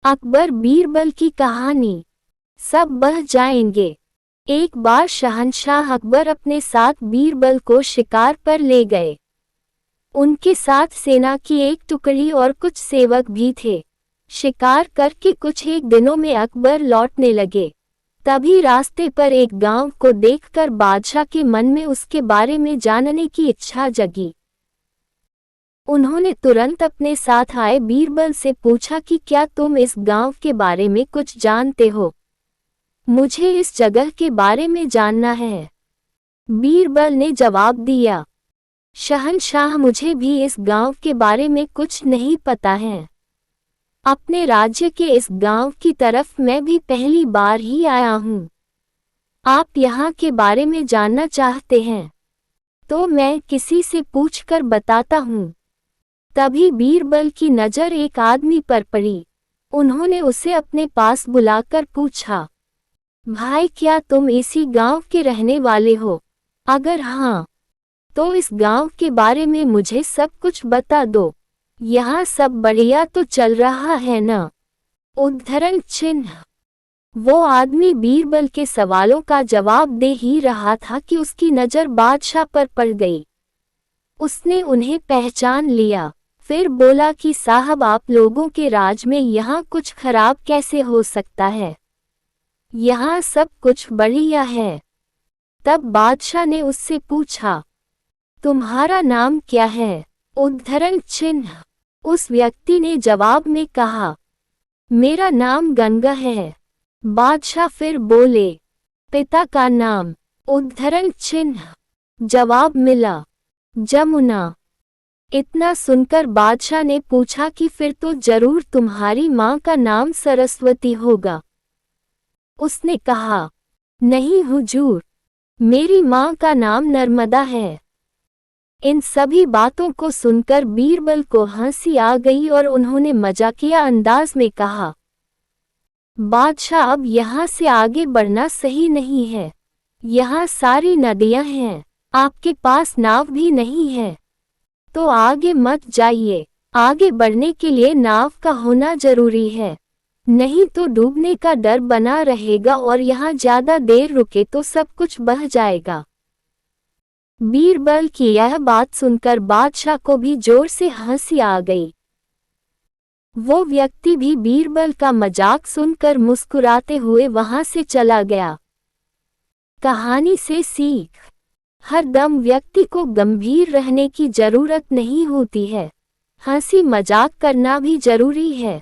अकबर बीरबल की कहानी। सब बह जाएंगे। एक बार शहंशाह अकबर अपने साथ बीरबल को शिकार पर ले गए। उनके साथ सेना की एक टुकड़ी और कुछ सेवक भी थे। शिकार करके कुछ एक दिनों में अकबर लौटने लगे। तभी रास्ते पर एक गांव को देखकर बादशाह के मन में उसके बारे में जानने की इच्छा जगी। उन्होंने तुरंत अपने साथ आए बीरबल से पूछा कि क्या तुम इस गांव के बारे में कुछ जानते हो? मुझे इस जगह के बारे में जानना है। बीरबल ने जवाब दिया, शहंशाह, मुझे भी इस गांव के बारे में कुछ नहीं पता है। अपने राज्य के इस गांव की तरफ मैं भी पहली बार ही आया हूँ। आप यहाँ के बारे में जानना चाहते हैं तो मैं किसी से पूछकर बताता हूँ। तभी बीरबल की नज़र एक आदमी पर पड़ी। उन्होंने उसे अपने पास बुलाकर पूछा, भाई, क्या तुम इसी गांव के रहने वाले हो? अगर हाँ, तो इस गांव के बारे में मुझे सब कुछ बता दो। यहाँ सब बढ़िया तो चल रहा है ना? उद्धरण चिन्ह। वो आदमी बीरबल के सवालों का जवाब दे ही रहा था कि उसकी नज़र बादशाह पर पड़ गई। उसने उन्हें पहचान लिया। फिर बोला कि साहब, आप लोगों के राज में यहाँ कुछ खराब कैसे हो सकता है? यहाँ सब कुछ बढ़िया है। तब बादशाह ने उससे पूछा, तुम्हारा नाम क्या है? उद्धरण चिन्ह। उस व्यक्ति ने जवाब में कहा, मेरा नाम गंगा है। बादशाह फिर बोले, पिता का नाम? उद्धरण चिन्ह। जवाब मिला, जमुना। इतना सुनकर बादशाह ने पूछा कि फिर तो जरूर तुम्हारी माँ का नाम सरस्वती होगा। उसने कहा, नहीं हुजूर, मेरी माँ का नाम नर्मदा है। इन सभी बातों को सुनकर बीरबल को हंसी आ गई और उन्होंने मजाकिया अंदाज में कहा, बादशाह, अब यहाँ से आगे बढ़ना सही नहीं है। यहाँ सारी नदियाँ हैं, आपके पास नाव भी नहीं है, तो आगे मत जाइए। आगे बढ़ने के लिए नाव का होना जरूरी है, नहीं तो डूबने का डर बना रहेगा और यहाँ ज्यादा देर रुके तो सब कुछ बह जाएगा। बीरबल की यह बात सुनकर बादशाह को भी जोर से हंसी आ गई। वो व्यक्ति भी बीरबल का मजाक सुनकर मुस्कुराते हुए वहां से चला गया। कहानी से सीख। हर दम व्यक्ति को गंभीर रहने की जरूरत नहीं होती है। हंसी मजाक करना भी जरूरी है।